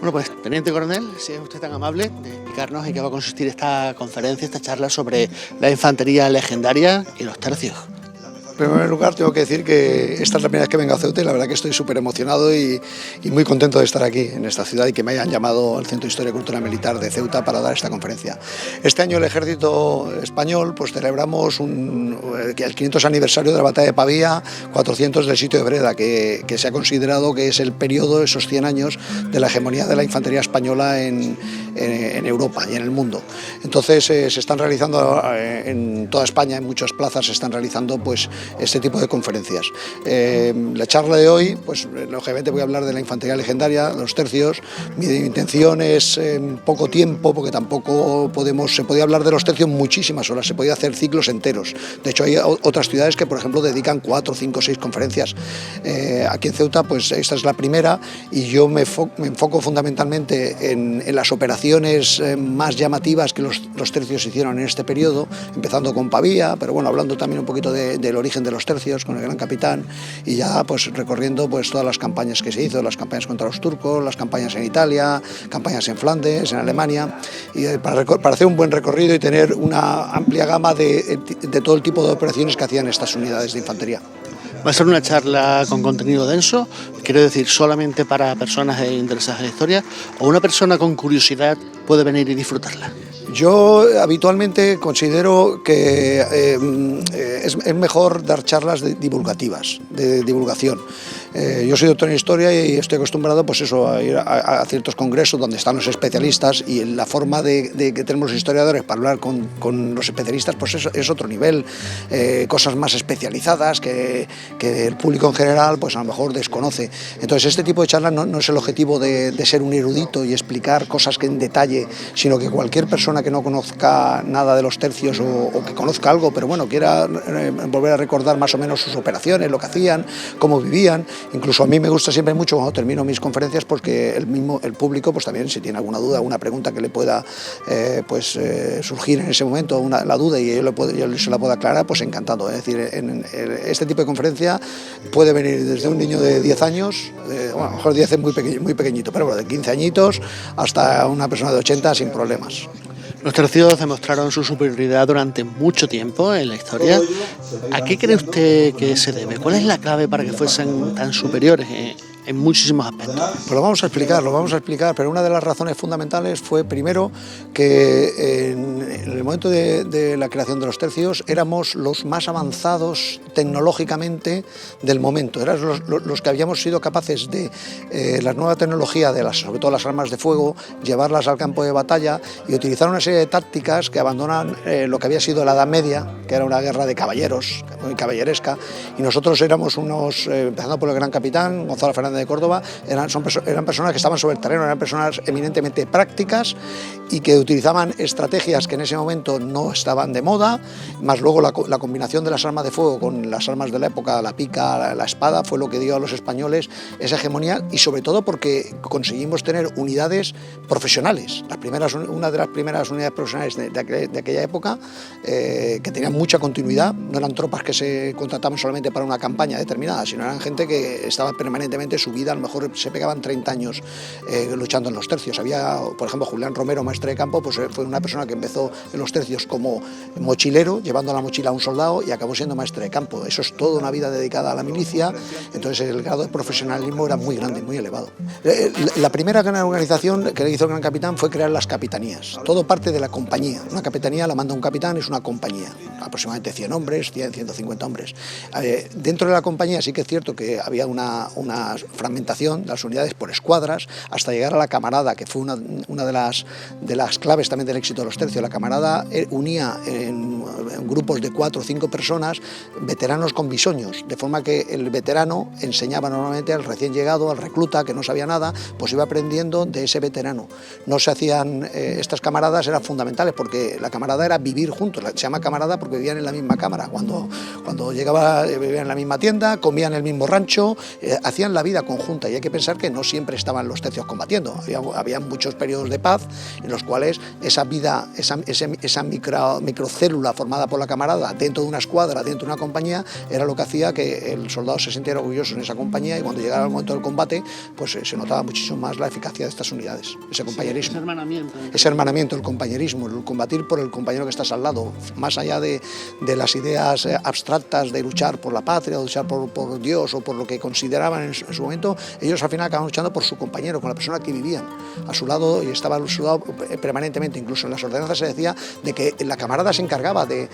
Bueno, pues, teniente coronel, si es usted tan amable de explicarnos en qué va a consistir esta conferencia, esta charla sobre la infantería legendaria y los tercios. En primer lugar, tengo que decir que esta es la primera vez que vengo a Ceuta y la verdad que estoy súper emocionado y muy contento de estar aquí en esta ciudad y que me hayan llamado al Centro de Historia y Cultura Militar de Ceuta para dar esta conferencia. Este año el Ejército Español pues celebramos el 500 aniversario de la Batalla de Pavía, 400 del sitio de Breda, que se ha considerado que es el periodo, esos 100 años, de la hegemonía de la infantería española en Europa y en el mundo. Entonces se están realizando en toda España, en muchas plazas se están realizando pues este tipo de conferencias. La charla de hoy, pues lógicamente voy a hablar de la infantería legendaria, de los tercios. Mi intención es en poco tiempo, porque tampoco se podía hablar de los tercios muchísimas horas, se podía hacer ciclos enteros. De hecho hay otras ciudades que por ejemplo dedican 4, 5, 6 conferencias. Aquí en Ceuta pues esta es la primera y yo me enfoco fundamentalmente en las operaciones más llamativas que los tercios hicieron en este periodo, empezando con Pavía, pero bueno, hablando también un poquito del origen de los tercios con el Gran Capitán y ya pues recorriendo pues todas las campañas que se hizo, las campañas contra los turcos, las campañas en Italia, campañas en Flandes, en Alemania, y para hacer un buen recorrido y tener una amplia gama de todo el tipo de operaciones que hacían estas unidades de infantería. Va a ser una charla con contenido denso, quiero decir, solamente para personas interesadas en la historia, o una persona con curiosidad puede venir y disfrutarla. Yo habitualmente considero que es mejor dar charlas divulgativas, de divulgación. Yo soy doctor en Historia y estoy acostumbrado pues eso, a ir a ciertos congresos donde están los especialistas y la forma de que tenemos los historiadores para hablar con los especialistas pues es otro nivel, cosas más especializadas que el público en general pues a lo mejor desconoce. Entonces este tipo de charlas no es el objetivo de ser un erudito y explicar cosas que en detalle, sino que cualquier persona que no conozca nada de los tercios o que conozca algo, pero bueno, quiera volver a recordar más o menos sus operaciones, lo que hacían, cómo vivían. Incluso a mí me gusta siempre mucho cuando termino mis conferencias porque el público pues también si tiene alguna duda, alguna pregunta que le pueda surgir en ese momento, la duda y yo se la puedo aclarar, pues encantado. Es decir, en este tipo de conferencia puede venir desde un niño de 10 años, bueno, a lo mejor 10 es muy pequeñito, pero bueno, de 15 añitos hasta una persona de 80 sin problemas. Los tercios demostraron su superioridad durante mucho tiempo en la historia. ¿A qué cree usted que se debe? ¿Cuál es la clave para que fuesen tan superiores en muchísimos aspectos? Pues lo vamos a explicar, pero una de las razones fundamentales fue primero que en el momento de la creación de los tercios éramos los más avanzados tecnológicamente del momento, éramos los que habíamos sido capaces de la nueva tecnología, sobre todo las armas de fuego, llevarlas al campo de batalla y utilizar una serie de tácticas que abandonan lo que había sido la Edad Media, que era una guerra de caballeros, muy caballeresca, y nosotros éramos empezando por el Gran Capitán, Gonzalo Fernández de Córdoba, eran personas que estaban sobre el terreno, eran personas eminentemente prácticas y que utilizaban estrategias que en ese momento no estaban de moda, más luego la combinación de las armas de fuego con las armas de la época, la pica, la espada, fue lo que dio a los españoles esa hegemonía y sobre todo porque conseguimos tener unidades profesionales, una de las primeras unidades profesionales de aquella época que tenían mucha continuidad, no eran tropas que se contrataban solamente para una campaña determinada, sino eran gente que estaba permanentemente su vida, a lo mejor se pegaban 30 años luchando en los tercios. Había, por ejemplo, Julián Romero, maestre de campo, pues fue una persona que empezó en los tercios como mochilero, llevando la mochila a un soldado y acabó siendo maestre de campo. Eso es toda una vida dedicada a la milicia, entonces el grado de profesionalismo era muy grande, muy elevado. La primera gran organización que hizo el Gran Capitán fue crear las capitanías, todo parte de la compañía. Una capitanía la manda un capitán, es una compañía, aproximadamente 100 hombres, 100, 150 hombres. Dentro de la compañía sí que es cierto que había una fragmentación de las unidades por escuadras hasta llegar a la camarada, que fue una de las claves también del éxito de los tercios. La camarada unía en grupos de 4 o 5 personas veteranos con bisoños, de forma que el veterano enseñaba normalmente al recién llegado, al recluta que no sabía nada, pues iba aprendiendo de ese veterano. No se hacían, estas camaradas eran fundamentales porque la camarada era vivir juntos, se llama camarada porque vivían en la misma cámara, cuando llegaba vivían en la misma tienda, comían en el mismo rancho, hacían la vida conjunta y hay que pensar que no siempre estaban los tercios combatiendo, había muchos periodos de paz en los cuales esa vida, esa microcélula formada por la camarada dentro de una escuadra, dentro de una compañía, era lo que hacía que el soldado se sintiera orgulloso en esa compañía, y cuando llegara el momento del combate, pues se notaba muchísimo más la eficacia de estas unidades, ese compañerismo. Ese hermanamiento, el compañerismo, el combatir por el compañero que estás al lado, más allá de las ideas abstractas de luchar por la patria, o luchar por Dios o por lo que consideraban en su momento. Ellos al final acababan luchando por su compañero, con la persona que vivían a su lado, y estaba a su lado permanentemente. Incluso en las ordenanzas se decía de que la camarada se encargaba de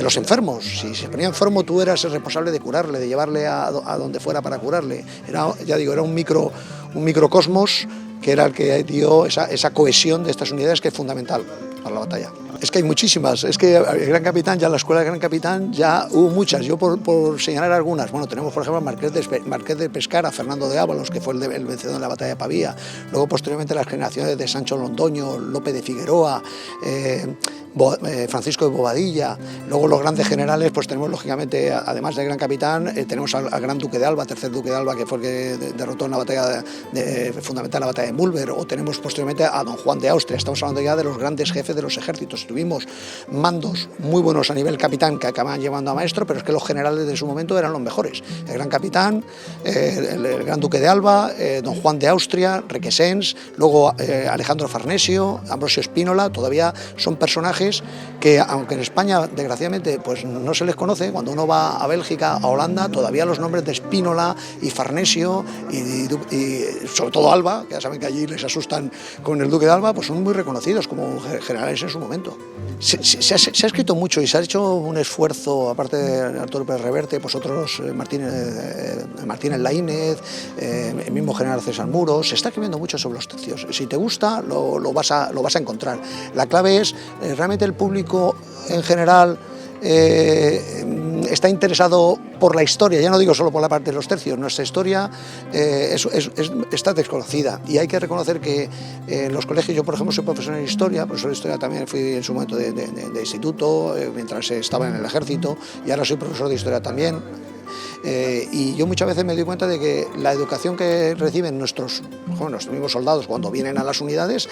los enfermos. Si se ponía enfermo, tú eras el responsable de curarle, de llevarle a donde fuera para curarle. Era, ya digo, era un microcosmos que era el que dio esa cohesión de estas unidades, que es fundamental para la batalla. Es que hay muchísimas, es que el Gran Capitán, ya en la escuela del Gran Capitán ya hubo muchas. Yo por señalar algunas, bueno, tenemos por ejemplo al Marqués de Pescara, Fernando de Ábalos, que fue el vencedor en la batalla de Pavía. Luego posteriormente las generaciones de Sancho Londoño, Lope de Figueroa, Francisco de Bobadilla. Luego los grandes generales, pues tenemos lógicamente, además del Gran Capitán, tenemos al Gran Duque de Alba, tercer Duque de Alba, que fue el que derrotó en la batalla fundamental, la batalla de Múlver. O tenemos posteriormente a don Juan de Austria. Estamos hablando ya de los grandes jefes de los ejércitos. Tuvimos mandos muy buenos a nivel capitán que acababan llevando a maestro, pero es que los generales de su momento eran los mejores. El Gran Capitán, el Gran Duque de Alba, don Juan de Austria, Requesens, luego Alejandro Farnesio, Ambrosio Spínola. Todavía son personajes que, aunque en España desgraciadamente pues no se les conoce, cuando uno va a Bélgica, a Holanda, todavía los nombres de Spínola y Farnesio y sobre todo Alba, que ya saben que allí les asustan con el Duque de Alba, pues son muy reconocidos como generales en su momento. Se ha escrito mucho y se ha hecho un esfuerzo, aparte de Arturo Pérez Reverte, pues otros, Martínez Laínez, el mismo general César Muro. Se está escribiendo mucho sobre los tercios. Si te gusta, lo vas a encontrar. La clave es, realmente el público en general está interesado por la historia, ya no digo solo por la parte de los tercios. Nuestra historia está desconocida, y hay que reconocer que en los colegios, yo por ejemplo soy profesor de historia también fui en su momento de instituto, mientras estaba en el ejército, y ahora soy profesor de historia también. Y yo muchas veces me doy cuenta de que la educación que reciben nuestros mismos soldados cuando vienen a las unidades,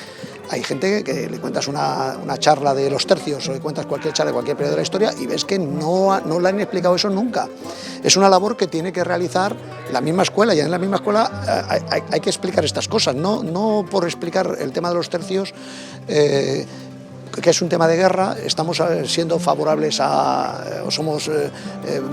hay gente que le cuentas una charla de los tercios, o le cuentas cualquier charla de cualquier periodo de la historia, y ves que no le han explicado eso nunca. Es una labor que tiene que realizar la misma escuela, y en la misma escuela hay que explicar estas cosas, no por explicar el tema de los tercios, que es un tema de guerra, estamos siendo favorables o somos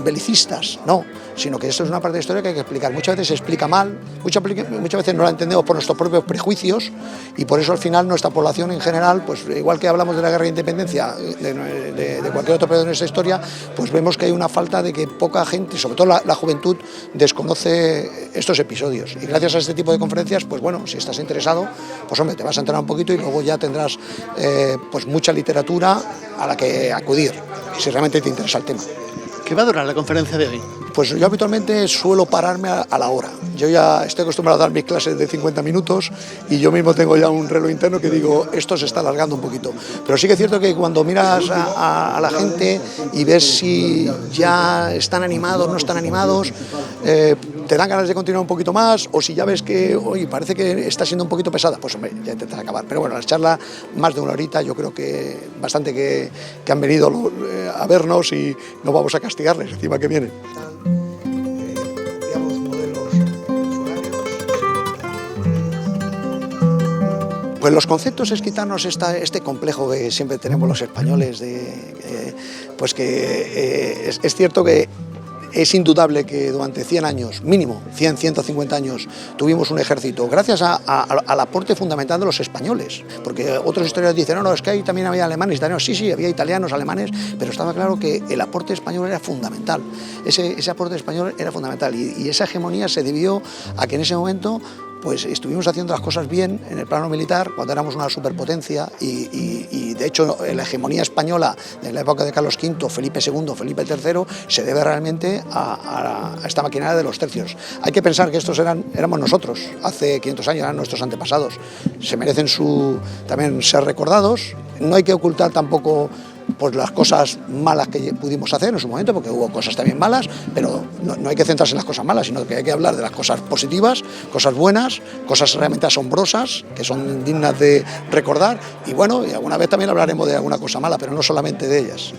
belicistas, no, sino que esto es una parte de la historia que hay que explicar. Muchas veces se explica mal, muchas veces no la entendemos por nuestros propios prejuicios, y por eso al final nuestra población en general, pues igual que hablamos de la guerra de independencia, de cualquier otro periodo de nuestra historia, pues vemos que hay una falta de que poca gente, sobre todo la juventud, desconoce estos episodios. Y gracias a este tipo de conferencias, pues bueno, si estás interesado, pues hombre, te vas a enterar un poquito, y luego ya tendrás pues mucha literatura a la que acudir, si realmente te interesa el tema. ¿Qué va a durar la conferencia de hoy? Pues yo habitualmente suelo pararme a la hora. Yo ya estoy acostumbrado a dar mis clases de 50 minutos, y yo mismo tengo ya un reloj interno que digo, esto se está alargando un poquito. Pero sí que es cierto que cuando miras a la gente y ves si ya están animados, no están animados, te dan ganas de continuar un poquito más, o si ya ves que, oye, parece que está siendo un poquito pesada, pues hombre, ya intentas acabar. Pero bueno, la charla, más de una horita, yo creo que bastante que han venido a vernos, y no vamos a castigarles encima que vienen. Pues los conceptos es quitarnos este complejo que siempre tenemos los españoles, pues que es cierto que es indudable que durante 100 años, mínimo 100, 150 años, tuvimos un ejército, gracias al aporte fundamental de los españoles, porque otros historiadores dicen, no, es que ahí también había alemanes, italianos. Sí, había italianos, alemanes, pero estaba claro que el aporte español era fundamental, ese aporte español era fundamental, y esa hegemonía se debió a que en ese momento pues estuvimos haciendo las cosas bien en el plano militar cuando éramos una superpotencia, y de hecho la hegemonía española de la época de Carlos V, Felipe II, Felipe III, se debe realmente a esta maquinaria de los tercios. Hay que pensar que estos éramos nosotros, hace 500 años eran nuestros antepasados, se merecen también ser recordados. No hay que ocultar tampoco pues las cosas malas que pudimos hacer en su momento, porque hubo cosas también malas, pero no hay que centrarse en las cosas malas, sino que hay que hablar de las cosas positivas, cosas buenas, cosas realmente asombrosas, que son dignas de recordar, y bueno, y alguna vez también hablaremos de alguna cosa mala, pero no solamente de ellas.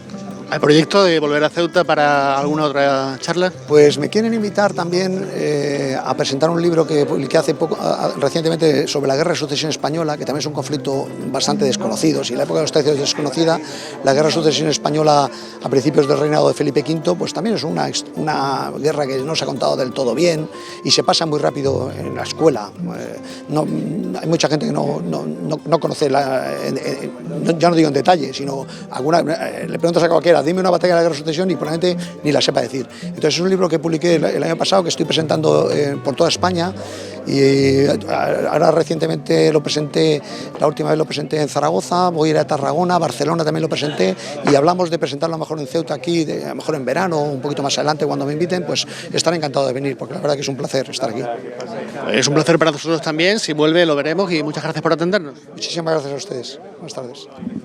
¿Hay proyecto de volver a Ceuta para alguna otra charla? Pues me quieren invitar también a presentar un libro que publiqué hace poco, recientemente, sobre la Guerra de Sucesión Española, que también es un conflicto bastante desconocido. Si la época de los tercios es desconocida, la Guerra de Sucesión Española a principios del reinado de Felipe V, pues también es una guerra que no se ha contado del todo bien y se pasa muy rápido en la escuela. Hay mucha gente que no conoce, ya no digo en detalle, sino le preguntas a cualquiera, dime una batalla de la Guerra de Sucesión y probablemente ni la sepa decir. Entonces es un libro que publiqué el año pasado, que estoy presentando por toda España, y ahora recientemente lo presenté, la última vez lo presenté en Zaragoza, voy a ir a Tarragona, Barcelona también lo presenté, y hablamos de presentarlo a lo mejor en Ceuta aquí, a lo mejor en verano, un poquito más adelante cuando me inviten, pues estaré encantado de venir, porque la verdad que es un placer estar aquí. Es un placer para nosotros también, si vuelve lo veremos y muchas gracias por atendernos. Muchísimas gracias a ustedes, buenas tardes.